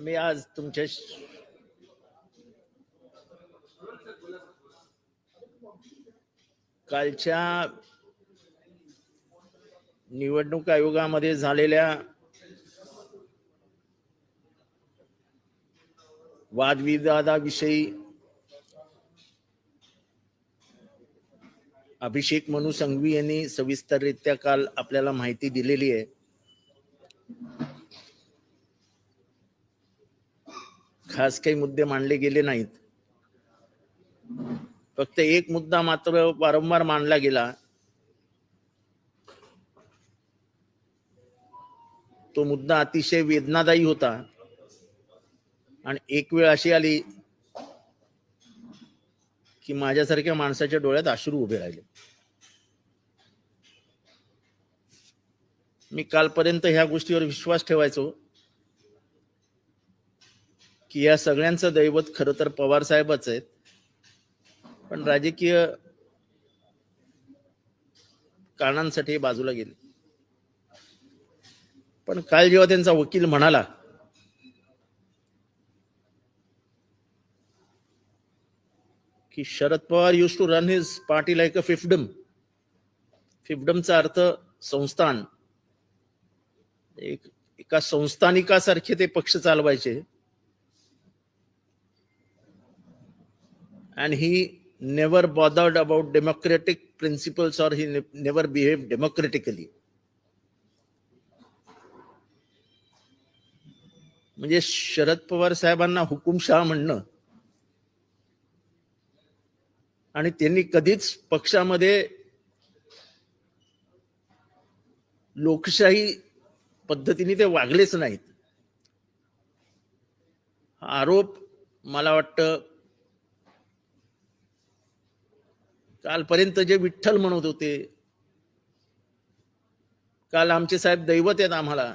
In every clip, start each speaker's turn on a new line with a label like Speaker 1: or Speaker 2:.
Speaker 1: मी आज तुमच्या कालच्या निवडणूक आयोगामध्ये झालेल्या वादविवादाविषयी अभिषेक मनु संघवी यांनी सविस्तररित्या काल आपल्याला माहिती दिलेली आहे. खास काही मुद्दे मांडले गेले नाहीत. फक्त एक मुद्दा मात्र वारंवार मांडला गेला. तो मुद्दा अतिशय वेदनादायी होता आणि एक वेळ अशी आली की माझ्यासारख्या माणसाच्या डोळ्यात अश्रू उभे राहिले. मी कालपर्यंत ह्या गोष्टीवर विश्वास ठेवायचो की या सगळ्यांचं दैवत खरं तर पवार साहेबच आहेत, पण राजकीय कारणांसाठी बाजूला गेले. पण काल जेव्हा त्यांचा वकील म्हणाला की Sharad Pawar used to run his party like a fiefdom. फिफ्डमचा अर्थ संस्थान. एका संस्थानिकासारखे ते पक्ष चालवायचे. and he never bothered about democratic principles or he never behaved democratically. म्हणजे शरद पवार साहेबांना हुकुमशहा म्हणणं आणि त्यांनी कधीच पक्षामध्ये लोकशाही पद्धतीने ते वागलेच नाहीत. हा आरोप मला वाटतं कालपर्यंत जे विठ्ठल म्हणत होते, काल आमचे साहेब दैवत आहेत आम्हाला,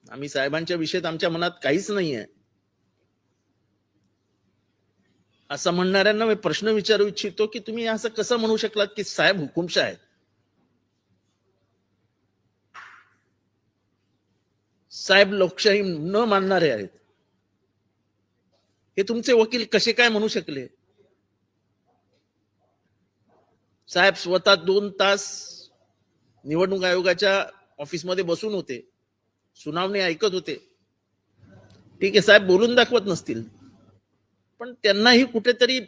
Speaker 1: आम्ही साहेबांच्या विषयात आमच्या मनात काहीच नाहीये असं म्हणणाऱ्यांना मी प्रश्न विचारू इच्छितो की तुम्ही असं कसं म्हणू शकलात की साहेब हुकुमशाह आहेत. साहेब लोकशाही न मानणारे आहेत. हे तुमचे वकील कसे काय म्हणू शकले? साहेब स्वतः 2 तास निवडणूक आयोगाच्या ऑफिसमध्ये बसून होते, सुनावणी ऐकत होते. ठीक आहे, साहेब बोलून दाखवत नसतील, पण त्यांनाही कुठेतरी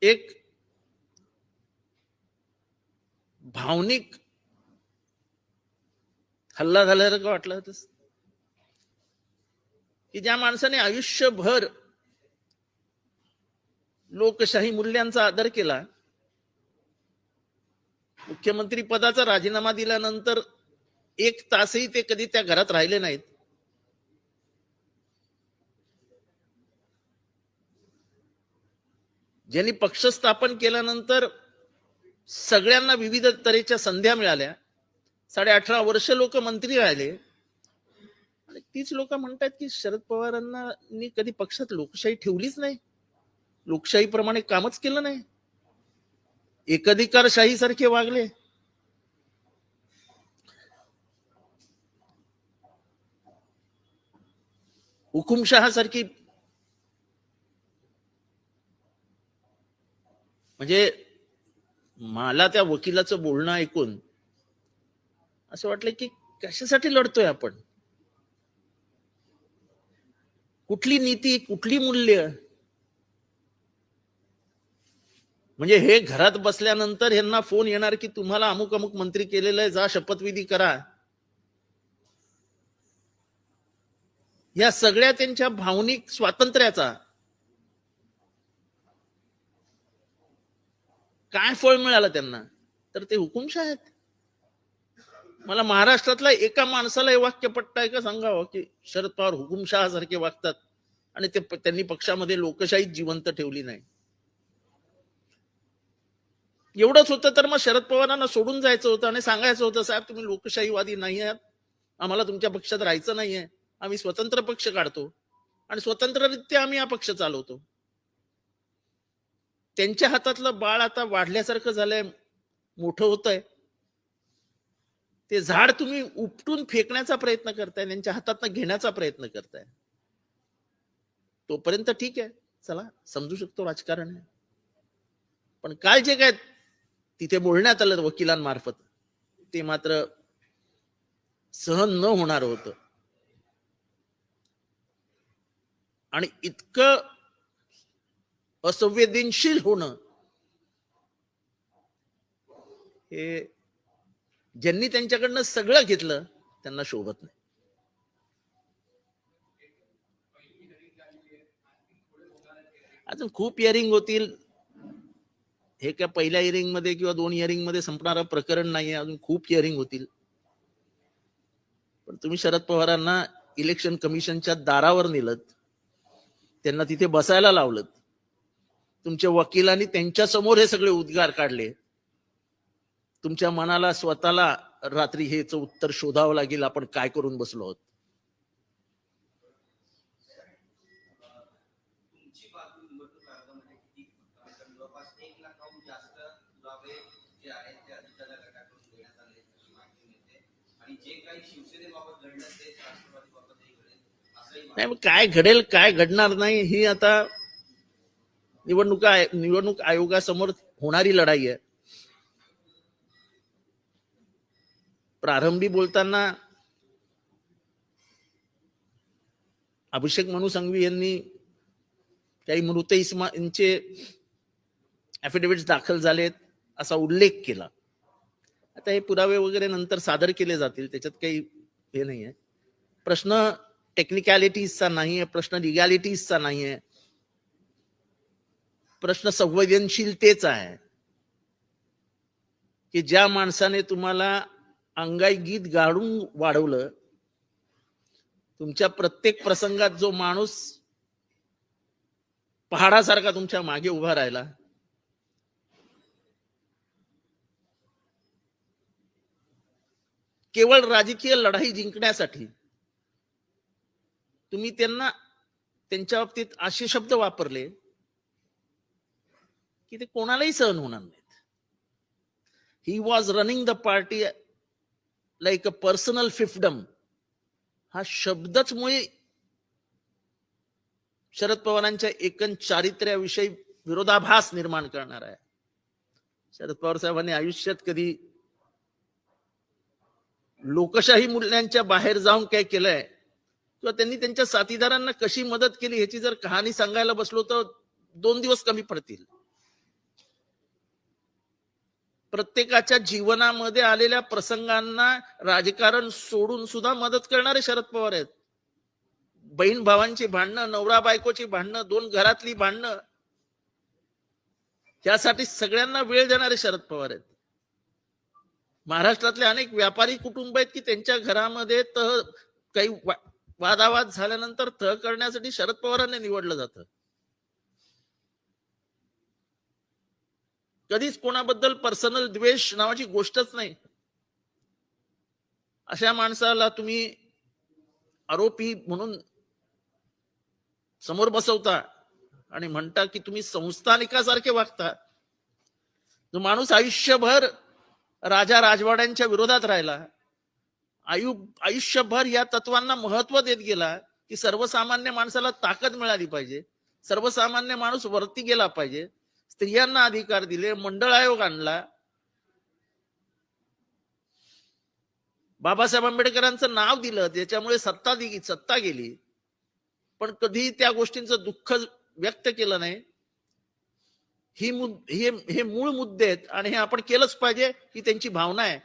Speaker 1: एक भावनिक हल्ला झाल्यासारखं वाटलं होतं की ज्या माणसाने आयुष्यभर लोकशाही मूल्यांचा आदर केला, मुख्यमंत्री पदाचा राजीनामा दिल्यानंतर 1 तासही ते कधी त्या घरात राहिले नाहीत. ज्यांनी पक्ष स्थापन केल्यानंतर सगळ्यांना विविध तऱ्हेच्या संध्या मिळाल्या, 18.5 वर्ष लोक मंत्री राहिले आणि तीच लोक म्हणतात की शरद पवारांना कधी पक्षात लोकशाही ठेवलीच नाही, लोकशाहीप्रमाणे कामच केलं नाही, एकाधिकारशाही सारखे वागले. हुकुमशहा सारखी. म्हणजे मला त्या वकिलाचं बोलणं ऐकून असं वाटलं की कशासाठी लढतोय आपण? कुठली नीती, कुठली मूल्य? म्हणजे हे घरात बसल्यानंतर यांना फोन येणार की तुम्हाला अमुक अमुक मंत्री केलेलं आहे, जा शपथविधी करा. या सगळ्या त्यांच्या भावनिक स्वातंत्र्याचा काय फळ मिळालं त्यांना? तर ते हुकुमशाह आहेत. मला महाराष्ट्रातल्या एका माणसाला हे वाक्य पटतंय का सांगावं की शरद पवार हुकुमशहा सारखे वागतात आणि त्यांनी पक्षामध्ये लोकशाही जिवंत ठेवली नाही. एवढंच होतं तर मग शरद पवारांना सोडून जायचं होतं आणि सांगायचं होतं, साहेब तुम्ही लोकशाहीवादी नाही आहात, आम्हाला तुमच्या पक्षात राहायचं नाहीये, आम्ही स्वतंत्र पक्ष काढतो आणि स्वतंत्ररित्या आम्ही हा पक्ष चालवतो. त्यांच्या हातातलं बाळ आता वाढल्यासारखं झालंय, मोठं होतंय. ते झाड तुम्ही उपटून फेकण्याचा प्रयत्न करताय, त्यांच्या हातातनं घेण्याचा प्रयत्न करताय. तोपर्यंत ठीक आहे, चला समजू शकतो राजकारण आहे. पण काल जे काय तिथे बोलण्यात आलं वकिलांमार्फत ते मात्र सहन न होणार होतं. आणि इतकं असंवेदनशील होणं हे ज्यांनी त्यांच्याकडनं सगळं घेतलं त्यांना शोभत नाही. अजून खूप हिअरिंग होतील. हे काय पहिल्या हिअरिंग मध्ये किंवा 2 हिअरिंग मध्ये संपणारं प्रकरण नाहीये. अजून खूप हिअरिंग होतील. पण तुम्ही शरद पवारांना इलेक्शन कमिशनच्या दारावर नेलत, त्यांना तिथे बसायला लावलं, तुमच्या वकिलांनी त्यांच्या समोर हे सगळे उद्गार काढले. तुमच्या मनाला स्वतःला रात्री हेच उत्तर शोधावं लागेल आपण काय करून बसलो आहोत. नाही मग काय घडेल काय घडणार नाही ही आता निवडणूक आयोगासमोर होणारी लढाई आहे. प्रारंभी बोलताना अभिषेक मनु संघवी यांनी काही मृत इस्मांचे ऍफिडेव्हिट्स दाखल झालेत असा उल्लेख केला. आता हे पुरावे वगैरे नंतर सादर केले जातील, त्याच्यात काही हे नाहीये. प्रश्न टेक्निकॅलिटीजचा नाहीये, प्रश्न लिगॅलिटीजचा नाहीये, प्रश्न संवेदनशीलतेचा आहे की ज्या माणसाने तुम्हाला अंगाई गीत गाडून वाढवलं, तुमच्या प्रत्येक प्रसंगात जो माणूस पहाडासारखा तुमच्या मागे उभा राहिला, केवळ राजकीय लढाई जिंकण्यासाठी तुम्ही त्यांच्या बाबतीत असे शब्द वापरले की ते कोणालाही सहन होणार नाहीत. He was running the party like a personal fiefdom हा शब्दच मुळे शरद पवारांच्या एकूण चारित्र्याविषयी विरोधाभास निर्माण करणार आहे. शरद पवार साहेबांनी आयुष्यात कधी लोकशाही मूल्यांच्या बाहेर जाऊन काय केलंय किंवा त्यांनी त्यांच्या साथीदारांना कशी मदत केली ह्याची जर कहाणी सांगायला बसलो तर 2 दिवस कमी पडतील. प्रत्येकाच्या जीवनामध्ये आलेल्या प्रसंगांना राजकारण सोडून सुद्धा मदत करणारे शरद पवार आहेत. बहीण भावांची भांडणं, नवरा बायकोची भांडणं, 2 घरातली भांडणं, यासाठी सगळ्यांना वेळ देणारे शरद पवार आहेत. महाराष्ट्रातले अनेक व्यापारी कुटुंब आहेत की त्यांच्या घरामध्ये काही वादावाद झाल्यानंतर तह करण्यासाठी शरद पवारांनी निवडलं जातं. कधीच कोणाबद्दल पर्सनल द्वेष नावाची गोष्टच नाही. अशा माणसाला तुम्ही आरोपी म्हणून समोर बसवता आणि म्हणता की तुम्ही संस्थानिकासारखे वागता. जो माणूस आयुष्यभर राजा राजवाड्यांच्या विरोधात राहिला, आयुष्यभर या तत्वांना महत्व देत गेला की सर्वसामान्य माणसाला ताकद मिळाली पाहिजे, सर्वसामान्य माणूस वरती गेला पाहिजे, स्त्रियांना अधिकार दिले, मंडळ आयोग आणला, बाबासाहेब आंबेडकरांचं नाव दिलं, त्याच्यामुळे सत्ता गेली, पण कधी त्या गोष्टींचं दुःख व्यक्त केलं नाही. हे मूळ मुद्दे आहेत आणि हे आपण केलंच पाहिजे ही त्यांची भावना आहे.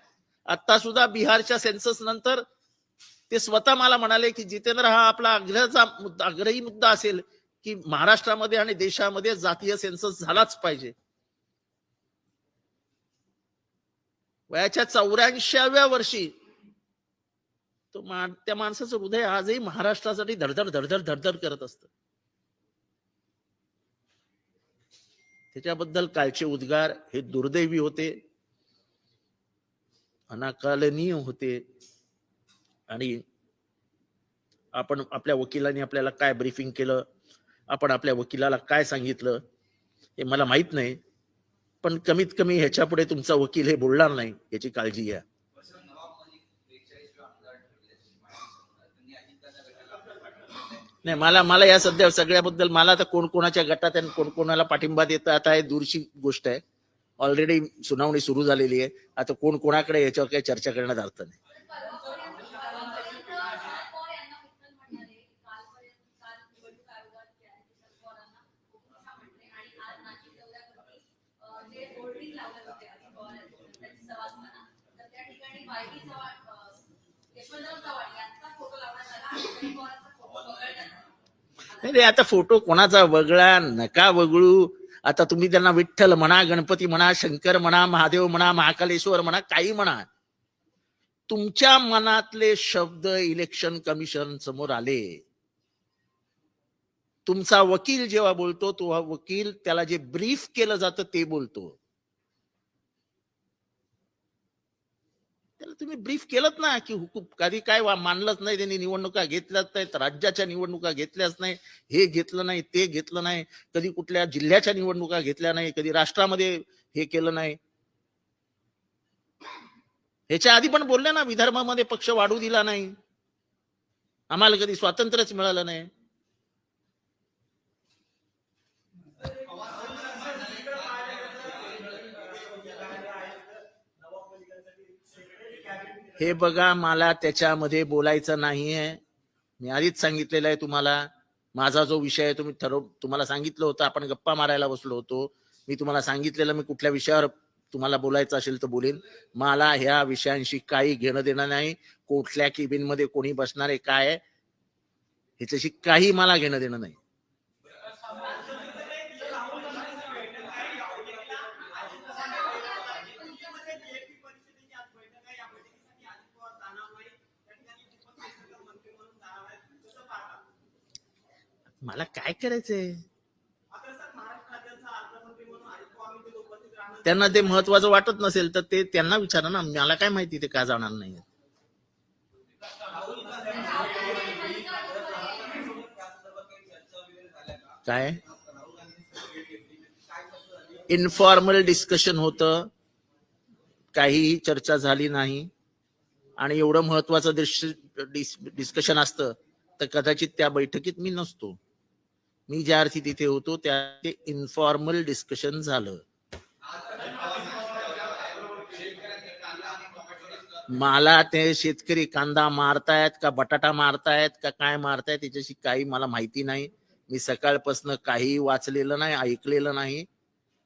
Speaker 1: आता सुद्धा बिहारच्या सेन्सस नंतर ते स्वतः मला म्हणाले की जितेंद्र हा आपला आग्रही मुद्दा असेल की महाराष्ट्रामध्ये आणि देशामध्ये जातीय सेन्सस झालाच पाहिजे. वयाच्या 84व्या वर्षी त्या माणसाचं हृदय आजही महाराष्ट्रासाठी धडधड धडधड धडधड करत असतं. त्याच्याबद्दल कालचे उद्गार हे दुर्दैवी होते, अनाकलनीय होते. आणि आपण आपल्या वकिलांनी आपल्याला काय ब्रीफिंग केलं, आपण आपल्या वकिलाला काय सांगितलं हे मला माहित नाही, पण कमीत कमी ह्याच्या पुढे तुमचा वकील हे बोलणार नाही याची काळजी घ्या. नाही, मला मला या सध्या सगळ्याबद्दल मला आता कोण कोणाच्या गटात आणि कोण कोणाला पाठिंबा देतं आता हे दूरची गोष्ट आहे. ऑलरेडी सुनावणी सुरू झालेली आहे. आता कोण कोणाकडे याच्यावर काही चर्चा करण्यात अर्थ नाही. नाही नाही, आता फोटो कोणाचा वगळा नका वगळू. आता तुम्ही त्यांना विठ्ठल म्हणा, गणपती म्हणा, शंकर म्हणा, महादेव म्हणा, महाकालेश्वर म्हणा, काही म्हणा. तुमच्या मनातले शब्द इलेक्शन कमिशन समोर आले. तुमचा वकील जेव्हा बोलतो तो वकील त्याला जे ब्रीफ केलं जातं ते बोलतो. त्याला तुम्ही ब्रीफ केलं ना की हुकूम कधी काय मानलंच नाही, त्यांनी निवडणुका घेतल्याच नाहीत, राज्याच्या निवडणुका घेतल्याच नाही, हे घेतलं नाही, ते घेतलं नाही, कधी कुठल्या जिल्ह्याच्या निवडणुका घेतल्या नाही, कधी राष्ट्रामध्ये हे केलं नाही. ह्याच्या आधी पण बोलले ना, विदर्भामध्ये पक्ष वाढू दिला नाही, आम्हाला कधी स्वातंत्र्यच मिळालं नाही. हे बघा, मला त्याच्यामध्ये बोलायचं नाहीये. मी आधीच सांगितलेलं आहे तुम्हाला. माझा जो विषय आहे तुम्हाला सांगितलं होतं, आपण गप्पा मारायला बसलो होतो. मी तुम्हाला सांगितलेलं मी कुठल्या विषयावर तुम्हाला बोलायचं असेल तर बोलेन. मला ह्या विषयांशी काही घेणं देणं नाही. कुठल्या केबिन मध्ये कोणी बसणार आहे काय ह्याच्याशी काही मला घेणं देणं नाही. मला काय करायचंय, त्यांना ते महत्वाचं वाटत नसेल तर ते त्यांना विचारा ना, मला काय माहिती ते का जाणार नाही. काय इन्फॉर्मल डिस्कशन होतं, काहीही चर्चा झाली नाही. आणि एवढं महत्वाचं डिस्कशन असतं तर कदाचित त्या बैठकीत मी नसतो. मी ज्या अर्थी तिथे होतो त्या ते इन्फॉर्मल डिस्कशन झालं. मला ते शेतकरी कांदा मारतायत का बटाटा मारतायत का काय मारतायत त्याच्याशी काही मला माहिती नाही. मी सकाळपासून काही वाचलेलं नाही, ऐकलेलं नाही.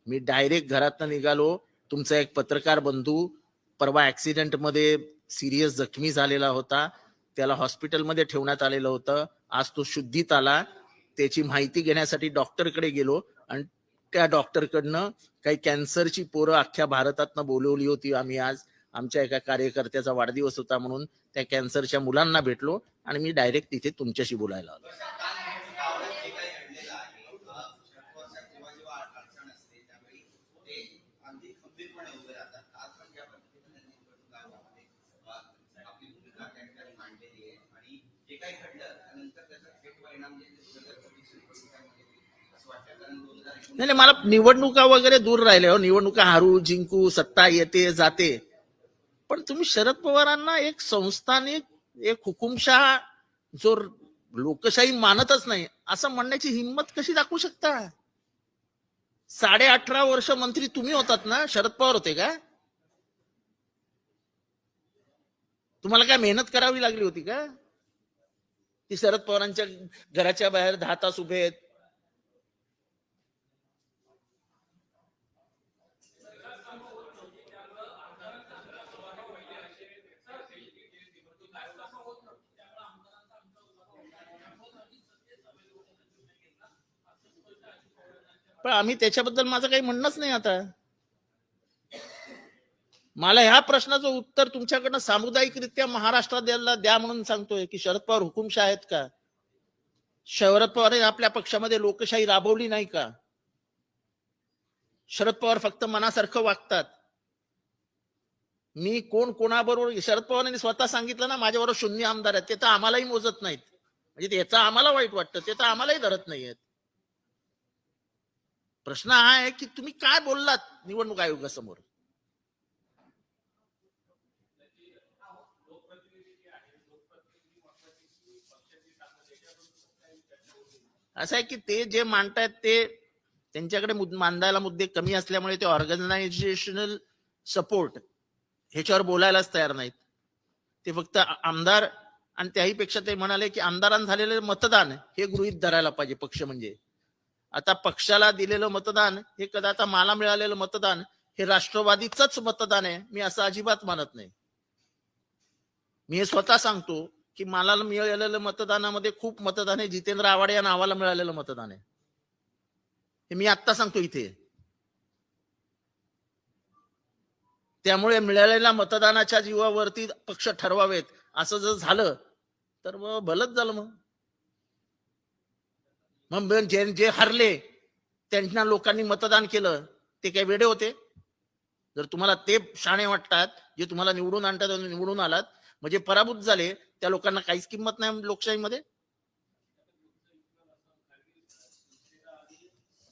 Speaker 1: मी डायरेक्ट घरातनं निघालो. तुमचा एक पत्रकार बंधू परवा ऍक्सिडेंट मध्ये सिरियस जखमी झालेला होता, त्याला हॉस्पिटलमध्ये ठेवण्यात आलेलं होतं. आज तो शुद्धीत आला. त्याची माहिती घेण्यासाठी डॉक्टरकडे गेलो आणि त्या डॉक्टरकडनं काही कॅन्सरची पोरं अख्ख्या भारतातनं बोलवली होती आम्ही. आज आमच्या एका कार्यकर्त्याचा वाढदिवस होता म्हणून त्या कॅन्सरच्या मुलांना भेटलो आणि मी डायरेक्ट तिथे तुमच्याशी बोलायला आलो. नाही नाही, मला निवडणुका वगैरे दूर राहिले हो. निवडणुका हरू जिंकू, सत्ता येते जाते, पण तुम्ही शरद पवारांना एक संस्थानिक, एक हुकुमशाह जो लोकशाही मानतच नाही असं म्हणण्याची हिंमत कशी दाखवू शकता. 18.5 वर्ष मंत्री तुम्ही होतात ना, शरद पवार होते का? तुम्हाला काय मेहनत करावी लागली होती का? ती शरद पवारांच्या घराच्या बाहेर 10 तास उभे आहेत. पण आम्ही त्याच्याबद्दल माझं काही म्हणणंच नाही. आता मला ह्या प्रश्नाचं उत्तर तुमच्याकडनं सामुदायिकरित्या महाराष्ट्रात द्या म्हणून सांगतोय की शरद पवार हुकुमशाह आहेत का? शरद पवार आपल्या पक्षामध्ये लोकशाही राबवली नाही का? शरद पवार फक्त मनासारखं वागतात. मी कोण कोणाबरोबर, शरद पवारांनी स्वतः सांगितलं ना माझ्याबरोबर 0 आमदार आहेत, ते तर आम्हालाही मोजत नाहीत. म्हणजे त्याचं आम्हाला वाईट वाटतं, ते तर आम्हालाही धरत नाहीयेत. प्रश्न हा आहे की तुम्ही काय बोललात निवडणूक आयोगासमोर. असं आहे की ते जे मांडतायत ते त्यांच्याकडे मांडायला मुद्दे कमी असल्यामुळे ते ऑर्गनायझेशनल सपोर्ट ह्याच्यावर बोलायलाच तयार नाहीत. ते फक्त आमदार आणि त्याही पेक्षा ते म्हणाले की आमदारांना झालेले मतदान हे गृहीत धरायला पाहिजे पक्ष. म्हणजे आता पक्षाला दिलेलं मतदान हे कदाचित मला मिळालेलं मतदान हे राष्ट्रवादीचंच मतदान आहे, मी असं अजिबात मानत नाही. मी हे स्वतः सांगतो की मला मिळालेलं मतदानामध्ये खूप मतदान आहे जितेंद्र आव्हाड या नावाला मिळालेलं मतदान आहे, हे मी आत्ता सांगतो इथे. त्यामुळे मिळालेल्या मतदानाच्या जीवावरती पक्ष ठरवावेत असं जर झालं तर मग भलंच झालं. मग जे हरले त्यांना लोकांनी मतदान केलं ते काही वेडे होते? जर तुम्हाला ते शाणे वाटतात जे तुम्हाला निवडून आणतात निवडून आलात म्हणजे पराभूत झाले, त्या लोकांना काहीच किंमत नाही लोकशाहीमध्ये.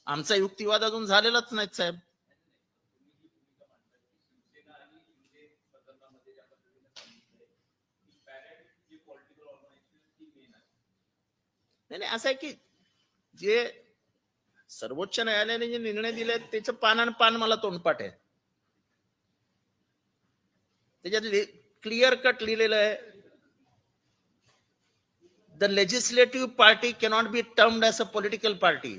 Speaker 1: आमचा युक्तिवाद अजून झालेलाच नाही साहेब. नाही असं आहे की जे सर्वोच्च न्यायालयाने जे निर्णय दिले त्याचं पान पान मला तोंडपाठ आहे. त्याच्यात क्लिअर कट लिहिलेलं आहे, the legislative party cannot be termed as a political party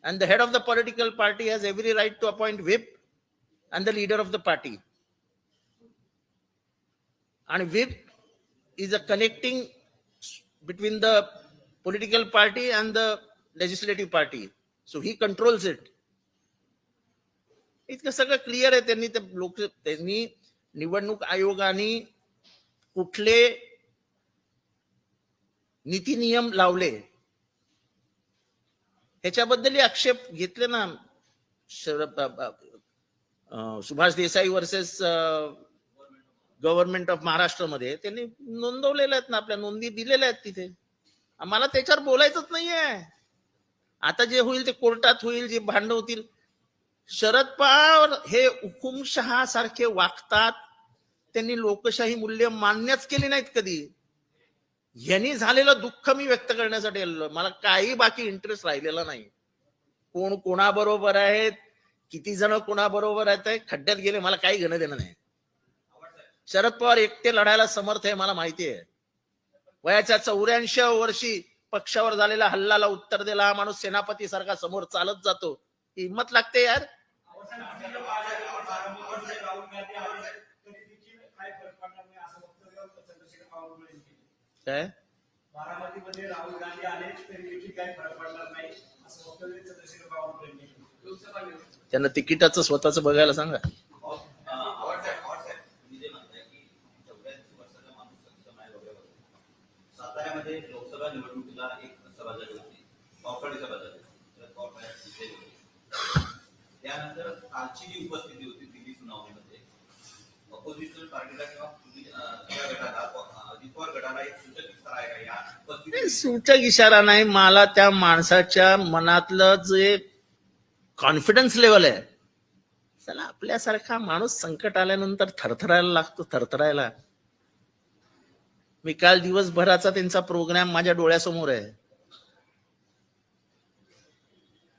Speaker 1: and the head of the political party has every right to appoint whip and the leader of the party, and whip is a connecting between the political party and the legislative party, so he controls it. इतकं सगळं clear आहे. त्यांनी निवडणूक आयोगाने कुठले नीती नियम लावले ह्याच्याबद्दल आक्षेप घेतले ना. Subhash Desai versus government of Maharashtra मध्ये त्यांनी नोंदवलेल्या आहेत ना, आपल्या नोंदी दिलेल्या आहेत तिथे. आम्हाला त्याच्यावर बोलायचंच नाहीये. आता जे होईल ते कोर्टात होईल, जे भांडण होतील. शरद पवार हे हुकुमशहा सारखे वागतात, त्यांनी लोकशाही मूल्य मान्यच केली नाहीत कधी. यांनी झालेलं दुःख मी व्यक्त करण्यासाठी आलेलो. मला काही बाकी इंटरेस्ट राहिलेला नाही. कोण कोणाबरोबर आहेत, किती जण कोणाबरोबर आहेत, खड्ड्यात गेले, मला काही घेणं देणं नाही. शरद पवार एकटे लढायला समर्थ आहे, मला माहिती आहे. वयाच्या 84व्या वर्षी पक्षावर झालेल्या हल्ल्याला उत्तर दिला माणूस सेनापती सारखा समोर चालत जातो. हिम्मत लागते यार. काय बारामतीमध्ये राहुल गांधी आले तरी देखील काही फरक पडणार नाही असं वक्तव्य चंद्रशेखर बावनकुळे. त्यांना तिकिटाचं स्वतःच बघायला सांगा. साताऱ्यामध्ये लोकसभा निवडणुकीला एक सभा झाली होती, पावसाळी सभा झाली. त्यानंतर कालची जी उपस्थिती होती दिल्ली सुनावणीमध्ये अपोजिशन पार्टीला किंवा त्या गटाला गटाला एक सूचक इशारा आहे का? या सूचक इशारा नाही, मला त्या माणसाच्या मनातलं जे कॉन्फिडन्स लेवल आहे. चला, आपल्यासारखा माणूस संकट आल्यानंतर थरथरायला लागतो, थरथरायला. मी काल दिवसभराचा त्यांचा प्रोग्राम माझ्या डोळ्यासमोर आहे.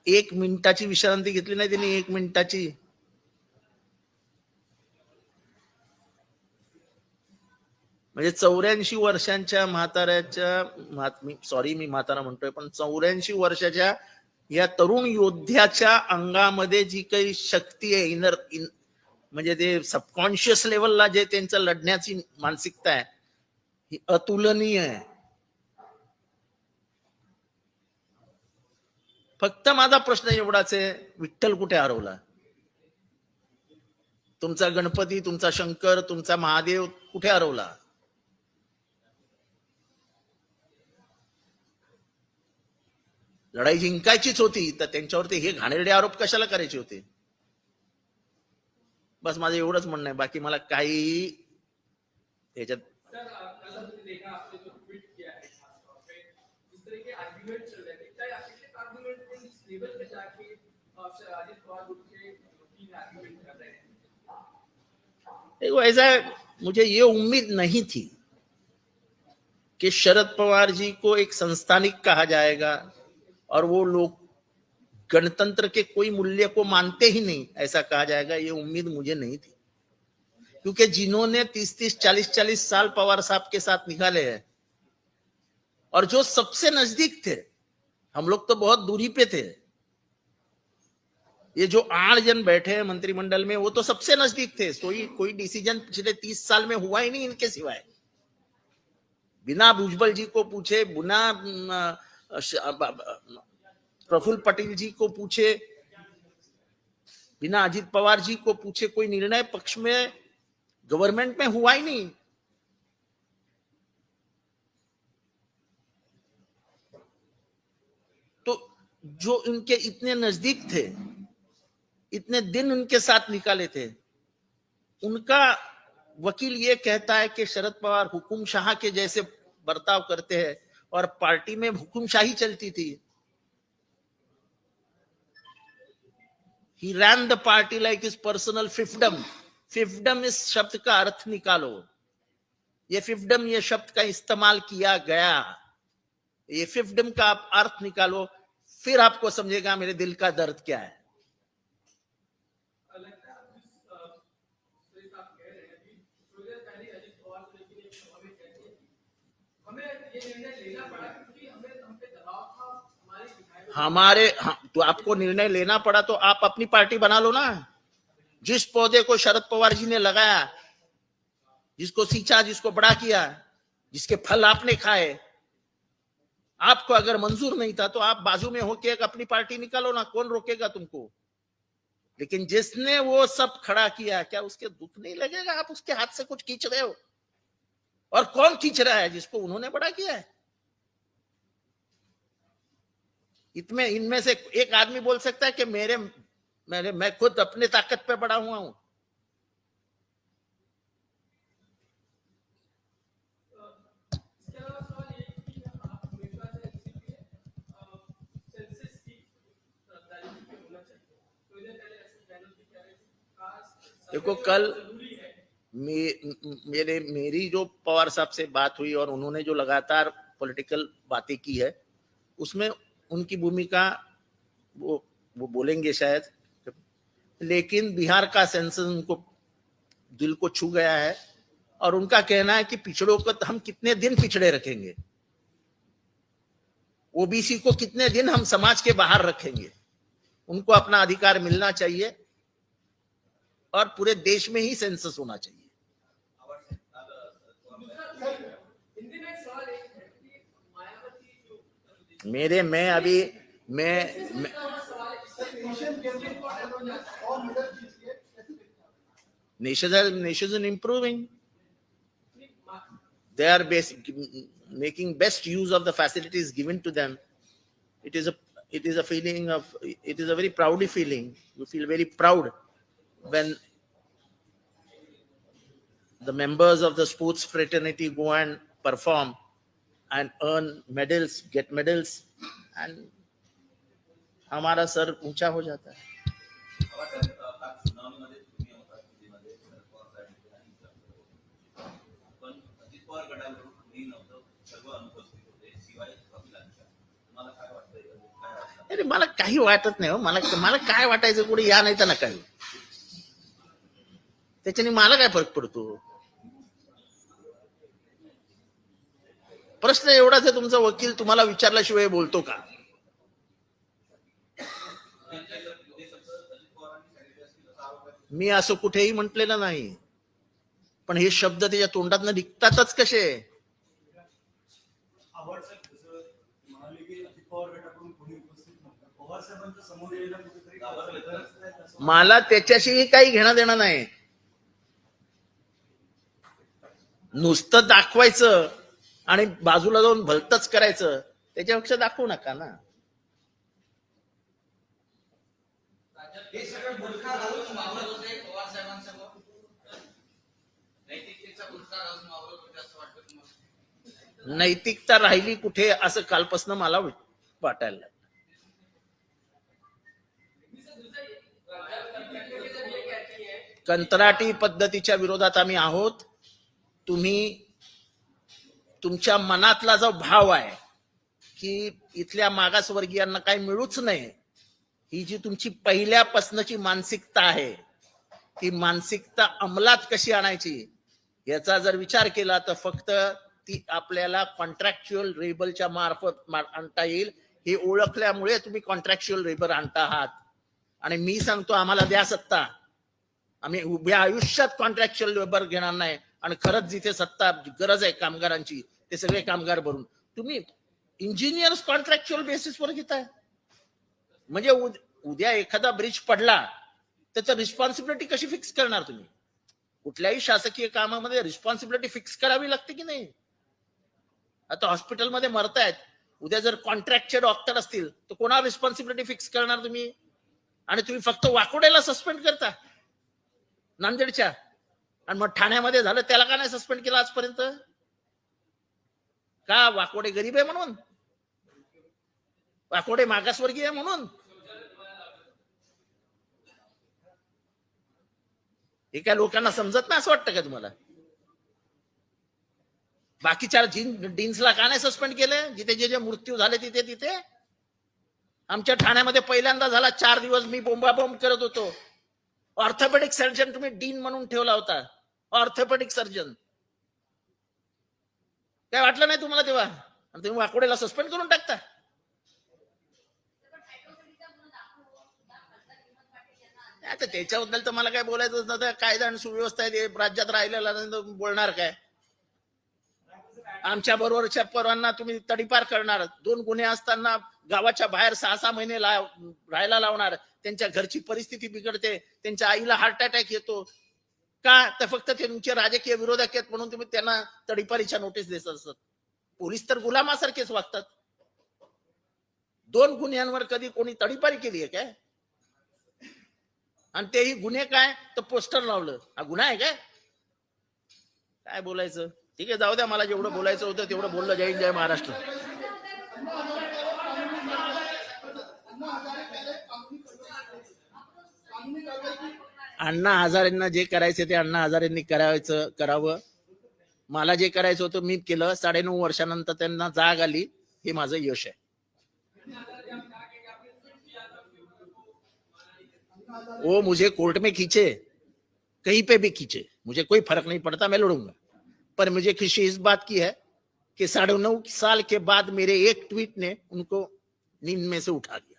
Speaker 1: 1 मिनिटाची विश्रांती घेतली नाही त्यांनी, 1 मिनिटाची. म्हणजे 84 वर्षांच्या म्हाताऱ्याच्या, सॉरी मी म्हातारा म्हणतोय, पण 84 वर्षाच्या या तरुण योद्ध्याच्या अंगामध्ये जी काही शक्ती आहे, म्हणजे ते सबकॉन्शियस लेवलला जे त्यांचं लढण्याची मानसिकता आहे ही अतुलनीय आहे. फक्त माझा प्रश्न एवढाच आहे, विठ्ठल कुठे हरवला? तुमचा गणपती, तुमचा शंकर, तुमचा महादेव कुठे हरवला? लढाई जिंकायचीच होती तर त्यांच्यावरती हे घाणेरडे आरोप कशाला करायचे होते? बस माझं एवढंच म्हणणं आहे, बाकी मला काही त्याच्यात ऐसा मुझे ये उम्मीद नहीं थी कि शरद पवार जी को एक संस्थानिक कहा जाएगा, और वो लोग गणतंत्र के कोई मूल्य को मानते ही नहीं, ऐसा कहा जाएगा, ये उम्मीद मुझे नहीं थी। क्योंकि जिन्होंने 30-30, 40-40 साल पवार साहब के साथ निकाले हैं और जो सबसे नजदीक थे, हम लोग तो बहुत दूरी पे थे, ये जो 8 जन बैठे हैं मंत्रिमंडल में वो तो सबसे नजदीक थे। कोई डिसीजन पिछले 30 साल में हुआ ही नहीं इनके सिवाय। बिना भुजबल जी को पूछे, बिना प्रफुल्ल पटेल जी को पूछे, बिना अजित पवार जी को पूछे कोई निर्णय पक्ष में गवर्नमेंट में हुआ ही नहीं। तो जो इनके इतने नजदीक थे, इतने दिन उनके साथ निकाले थे, उनका वकील ये कहता है कि शरद पवार हुकुमशाह के जैसे बर्ताव करते हैं और पार्टी में हुकुमशाही चलती थी। He ran the party like his personal fiefdom. फिफ्डम इस शब्द का अर्थ निकालो। ये फिफ्डम ये शब्द का इस्तेमाल किया गया, ये फिफ्डम का आप अर्थ निकालो, फिर आपको समझेगा मेरे दिल का दर्द क्या है। तो आपको निर्णय लेना पड़ा तो आप अपनी पार्टी बना लो ना। जिस पौधे को शरद पवार जी ने लगाया, जिसको सींचा, जिसको बड़ा किया, जिसके फल आपने खाए, आपको अगर मंजूर नहीं था तो आप बाजू में होके एक अपनी पार्टी निकालो ना, कौन रोकेगा तुमको। लेकिन जिसने वो सब खड़ा किया, क्या उसके दुख नहीं लगेगा? आप उसके हाथ से कुछ खींच रहे हो, और कौन खींच रहा है? जिसको उन्होंने बड़ा किया है। इनमें से एक आदमी बोल सकता है कि मैं खुद अपने ताकत पे बड़ा हुआ हूं। देखो, कल मेरी जो पवार साहब से बात हुई और उन्होंने जो लगातार पॉलिटिकल बातें की है, उसमें उनकी भूमिका वो बोलेंगे शायद, लेकिन बिहार का सेंसस उनको दिल को छू गया है और उनका कहना है कि पिछड़ों को हम कितने दिन पिछड़े रखेंगे, ओबीसी को कितने दिन हम समाज के बाहर रखेंगे। उनको अपना अधिकार मिलना चाहिए और पूरे देश में ही सेंसस होना चाहिए। Nations improving. They are making best use of the facilities given to them. It is a feeling of, it is a very proud feeling. You feel very proud when the members of the sports fraternity go and perform and earn medals, get medals, and हमारा sir ऊंचा हो जाता है। अरे मला काही वाटत नाही हो, मला काय वाटायचं कुठे या नाही तर नका, त्याच्याने मला काय फरक पडतो। प्रश्न एवढाच आहे, तुमचा वकील तुम्हाला विचारल्याशिवाय बोलतो का? मी असं कुठेही म्हटलेलं नाही, पण हे शब्द त्याच्या तोंडातनं निघतातच कसे? मला त्याच्याशी काही घेणं देणं नाही, नुसतं दाखवायचं आणि बाजूला जाऊन भलतच करायचं, त्याच्यापेक्षा दाखवू नका ना। नैतिकता राहिली कुठे असं कालपासून मला वाटायला लागलं। कंत्राटी पद्धतीच्या विरोधात आम्ही आहोत। तुम्ही तुमच्या मनातला जो भाव आहे की इथल्या मागासवर्गीयांना काही मिळूच नाही, ही जी तुमची पहिल्यापासूनची मानसिकता आहे, ती मानसिकता अंमलात कशी आणायची याचा जर विचार केला तर फक्त ती आपल्याला कॉन्ट्रॅक्च्युअल लेबरच्या मार्फत आणता येईल. हे ओळखल्यामुळे तुम्ही कॉन्ट्रॅक्च्युअल लेबर आणता आहात. आणि मी सांगतो आम्हाला द्या सत्ता, आम्ही उभ्या आयुष्यात कॉन्ट्रॅक्च्युअल लेबर घेणार नाही. आणि खरंच जिथे सत्ता गरज आहे कामगारांची ते सगळे कामगार भरून तुम्ही इंजिनियर्स कॉन्ट्रॅक्च्युअल बेसिसवर घेताय. म्हणजे उद्या एखादा ब्रिज पडला त्याची रिस्पॉन्सिबिलिटी कशी फिक्स करणार तुम्ही? कुठल्याही शासकीय कामामध्ये रिस्पॉन्सिबिलिटी फिक्स करावी लागते की नाही? आता हॉस्पिटलमध्ये मरतायत, उद्या जर कॉन्ट्रॅक्टचे डॉक्टर असतील तर कोणावर रिस्पॉन्सिबिलिटी फिक्स करणार तुम्ही? आणि तुम्ही फक्त वाकोड्याला सस्पेंड करता नांदेडच्या, आणि मग ठाण्यामध्ये झालं त्याला का नाही सस्पेंड केलं आजपर्यंत? का वाकोडे गरीब आहे म्हणून? वाकोडे मागासवर्गीय आहे म्हणून? हे काय लोकांना समजत नाही असं वाटतं का तुम्हाला? बाकीच्या डीन्सला का नाही सस्पेंड केले जिथे जे जे मृत्यू झाले तिथे तिथे? आमच्या ठाण्यामध्ये पहिल्यांदा झाला, 4 दिवस मी बोंबाबोंब करत होतो. ऑर्थोपेडिक सर्जन तुम्ही डीन म्हणून ठेवला होता, ऑर्थोपेडिक सर्जन. काय वाटलं नाही तुम्हाला तेव्हा? आणि तुम्ही वाकोडेला सस्पेंड करून टाकता. आता त्याच्याबद्दल तर मला काय बोलायचं नव्हतं. कायदा आणि सुव्यवस्था आहे राज्यात राहिलेला बोलणार काय? आमच्या बरोबरच्या पोरांना तुम्ही तडीपार करणार, 2 गुन्हे असताना गावाच्या बाहेर 6-6 महिने राहायला लावणार, त्यांच्या घरची परिस्थिती बिघडते, त्यांच्या आईला हार्ट अटॅक येतो. का? तर फक्त ते तुमचे राजकीय विरोधक आहेत म्हणून तुम्ही त्यांना तडीपारीच्या नोटीस देत असतात. पोलीस तर गुलामासारखेच वागतात. 2 गुन्ह्यांवर कधी कोणी तडीपारी केली आहे काय? आणि तेही गुन्हे काय तर पोस्टर लावलं, हा गुन्हा आहे काय? काय बोलायचं? ठीक आहे, जाऊ द्या. मला जेवढं बोलायचं होतं तेवढं बोललं. जय जय महाराष्ट्र. अण्णा हजारेंना जे करायचे ते अण्णा हजारेंनी करावं. मला जे करायचं होतं मी केलं. 9.5 वर्षानंतर त्यांना जाग आली, हे माझं यश आहे. वो मुझे कोर्ट में खींचे, कहीं पे भी खींचे, मुझे कोई फर्क नहीं पड़ता, मैं लड़ूंगा. पर मुझे खुशी इस बात की है कि 9.5 साल के बाद मेरे एक ट्वीट ने उनको नींद में से उठा दिया.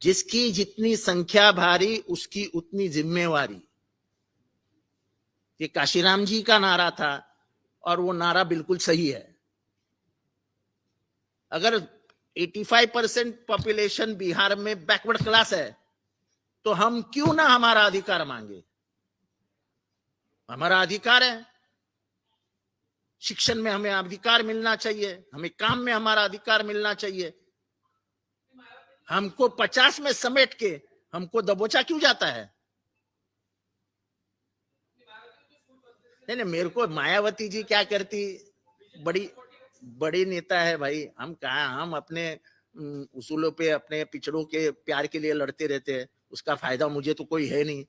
Speaker 1: जिसकी जितनी संख्या भारी उसकी उतनी जिम्मेवारी, ये काशीराम जी का नारा था और वो नारा बिल्कुल सही है. अगर 85% पॉपुलेशन बिहार में बैकवर्ड क्लास है तो हम क्यों ना हमारा अधिकार मांगे? हमारा अधिकार है. शिक्षण में हमें अधिकार मिलना चाहिए, हमें काम में हमारा अधिकार मिलना चाहिए. हमको 50 में समेट के हमको दबोचा क्यों जाता है? नहीं, मेरे को मायावती जी क्या करती, बड़ी बड़ी नेता है भाई. हम कहा, हम अपने उसूलों पे, अपने पिछड़ों के प्यार के लिए लड़ते रहते हैं. उसका फायदा मुझे तो कोई है नहीं.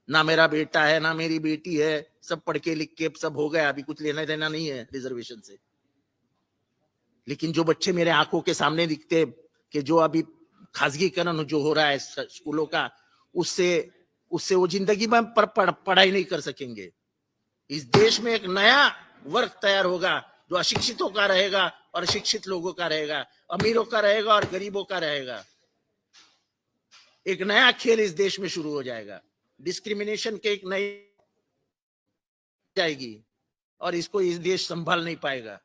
Speaker 1: ना मेरा बेटा है ना मेरी बेटी है, सब पढ़ के लिख के सब हो गया, अभी कुछ लेना देना नहीं है रिजर्वेशन से. लेकिन जो बच्चे मेरे आंखों के सामने दिखते कि जो अभी खासगीकरण जो हो रहा है स्कूलों का, उससे उससे वो जिंदगी में पढ़ाई नहीं कर सकेंगे. इस देश में एक नया वर्ग तैयार होगा जो अशिक्षितों का रहेगा और शिक्षित लोगों का रहेगा, अमीरों का रहेगा और गरीबों का रहेगा. एक नया खेल इस देश में शुरू हो जाएगा. डिस्क्रिमिनेशन के एक नई जाएगी और इसको इस देश संभाल नहीं पाएगा.